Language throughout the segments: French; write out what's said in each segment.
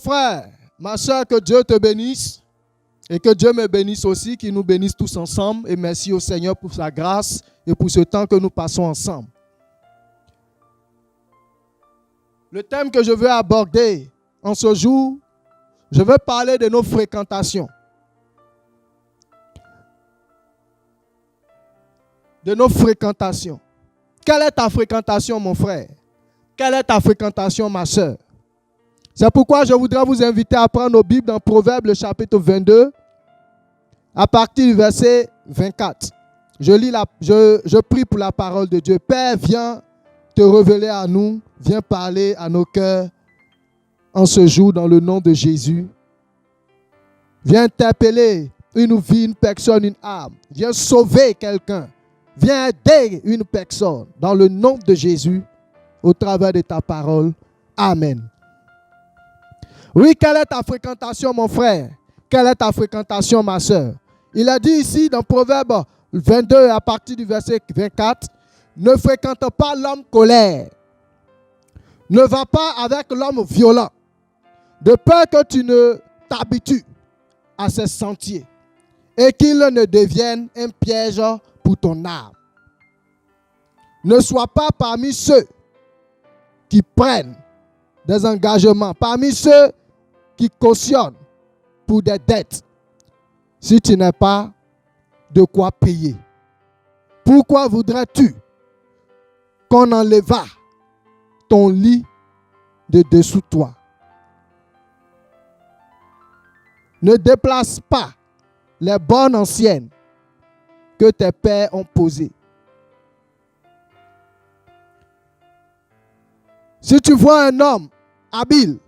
frère, ma soeur, que Dieu te bénisse et que Dieu me bénisse aussi, qu'il nous bénisse tous ensemble. Et merci au Seigneur pour sa grâce et pour ce temps que nous passons ensemble. Le thème que je veux aborder en ce jour, je veux parler de nos fréquentations. De nos fréquentations. Quelle est ta fréquentation, mon frère? Quelle est ta fréquentation, ma soeur? C'est pourquoi je voudrais vous inviter à prendre nos Bibles dans Proverbes, le chapitre 22, à partir du verset 24. Je prie pour la parole de Dieu. Père, viens te révéler à nous, viens parler à nos cœurs en ce jour dans le nom de Jésus. Viens interpeller une vie, une personne, une âme. Viens sauver quelqu'un. Viens aider une personne dans le nom de Jésus au travers de ta parole. Amen. Oui, quelle est ta fréquentation, mon frère? Quelle est ta fréquentation, ma soeur? Il a dit ici dans Proverbe 22 à partir du verset 24, ne fréquente pas l'homme colère. Ne va pas avec l'homme violent, de peur que tu ne t'habitues à ses sentiers et qu'il ne devienne un piège pour ton âme. Ne sois pas parmi ceux qui prennent des engagements, parmi ceux qui cautionnent pour des dettes, si tu n'as pas de quoi payer. Pourquoi voudrais-tu qu'on enlève ton lit de dessous toi? Ne déplace pas les bonnes anciennes que tes pères ont posées. Si tu vois un homme habile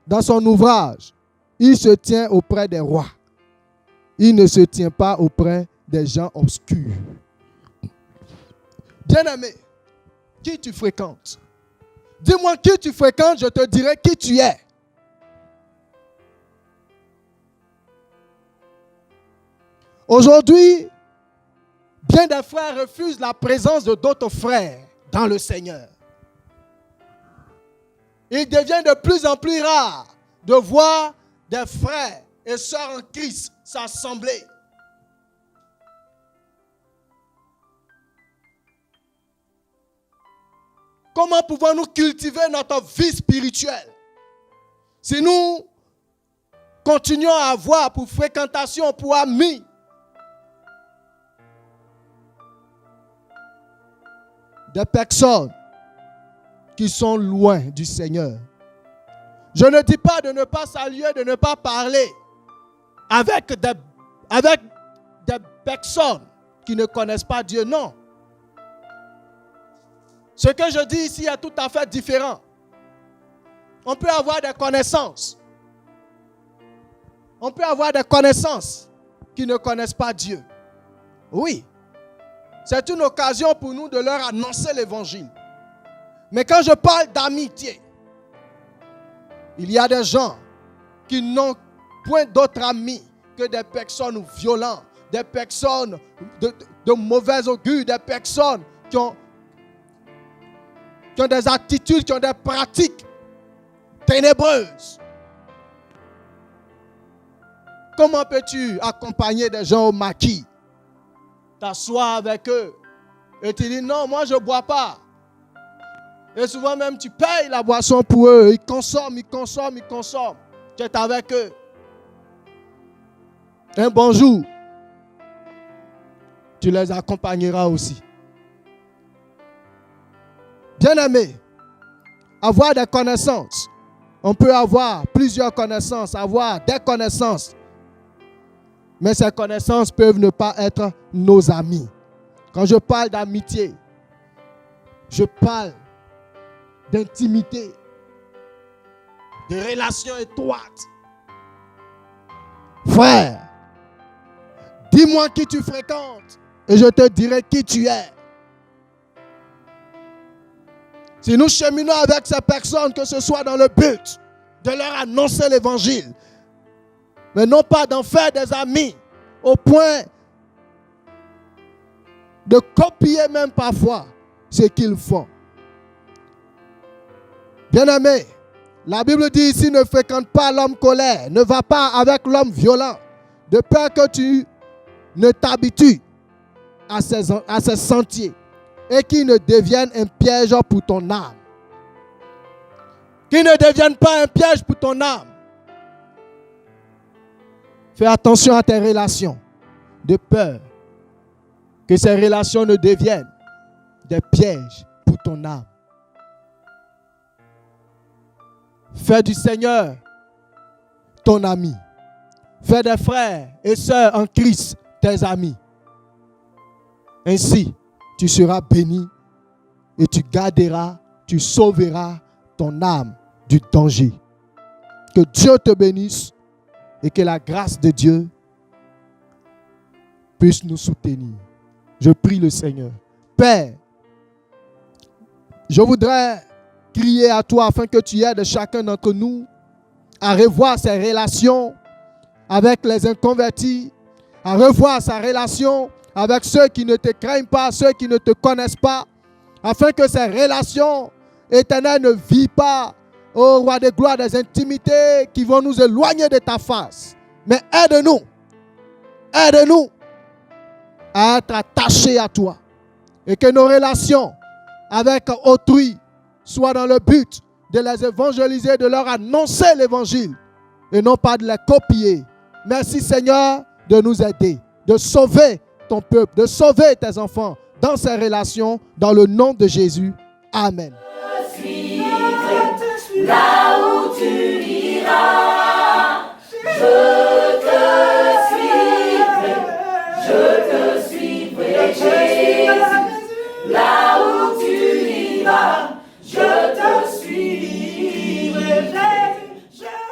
dans son ouvrage, il se tient auprès des rois. Il ne se tient pas auprès des gens obscurs. Bien-aimé, qui tu fréquentes? Dis-moi qui tu fréquentes, je te dirai qui tu es. Aujourd'hui, bien des frères refusent la présence de d'autres frères dans le Seigneur. Il devient de plus en plus rare de voir des frères et sœurs en Christ s'assembler. Comment pouvons-nous cultiver notre vie spirituelle si nous continuons à avoir pour fréquentation, pour amis, des personnes qui sont loin du Seigneur? Je ne dis pas de ne pas saluer, de ne pas parler avec des personnes qui ne connaissent pas Dieu, non. Ce que je dis ici est tout à fait différent. On peut avoir des connaissances. On peut avoir des connaissances qui ne connaissent pas Dieu. Oui, c'est une occasion pour nous de leur annoncer l'évangile. Mais quand je parle d'amitié, il y a des gens qui n'ont point d'autres amis que des personnes violentes, des personnes de mauvais augure, des personnes qui ont des attitudes, qui ont des pratiques ténébreuses. Comment peux-tu accompagner des gens au maquis, t'asseoir avec eux et tu dis non, moi je ne bois pas. Et souvent même tu payes la boisson pour eux, ils consomment. Tu es avec eux. Un bonjour, tu les accompagneras aussi. Bien-aimé, avoir des connaissances. On peut avoir plusieurs connaissances, avoir des connaissances. Mais ces connaissances peuvent ne pas être nos amis. Quand je parle d'amitié, je parle d'intimité, de relations étroites. Frère, dis-moi qui tu fréquentes et je te dirai qui tu es. Si nous cheminons avec ces personnes, que ce soit dans le but de leur annoncer l'évangile, mais non pas d'en faire des amis au point de copier même parfois ce qu'ils font. Bien-aimés, La Bible dit ici, ne fréquente pas l'homme colère, ne va pas avec l'homme violent, de peur que tu ne t'habitues à ses sentiers et qu'il ne devienne un piège pour ton âme. Qu'il ne devienne pas un piège pour ton âme. Fais attention à tes relations, de peur que ces relations ne deviennent des pièges pour ton âme. Fais du Seigneur ton ami. Fais des frères et sœurs en Christ tes amis. Ainsi, tu seras béni et tu garderas, tu sauveras ton âme du danger. Que Dieu te bénisse et que la grâce de Dieu puisse nous soutenir. Je prie le Seigneur. Père, je voudrais crier à toi afin que tu aides chacun d'entre nous à revoir ses relations avec les inconvertis, à revoir sa relation avec ceux qui ne te craignent pas, ceux qui ne te connaissent pas, afin que ces relations éternelles ne vivent pas, ô roi de gloire, des intimités qui vont nous éloigner de ta face. Mais aide-nous à être attachés à toi et que nos relations avec autrui soient dans le but de les évangéliser, de leur annoncer l'évangile et non pas de les copier. Merci Seigneur de nous aider, de sauver ton peuple, de sauver tes enfants dans ces relations, dans le nom de Jésus. Amen.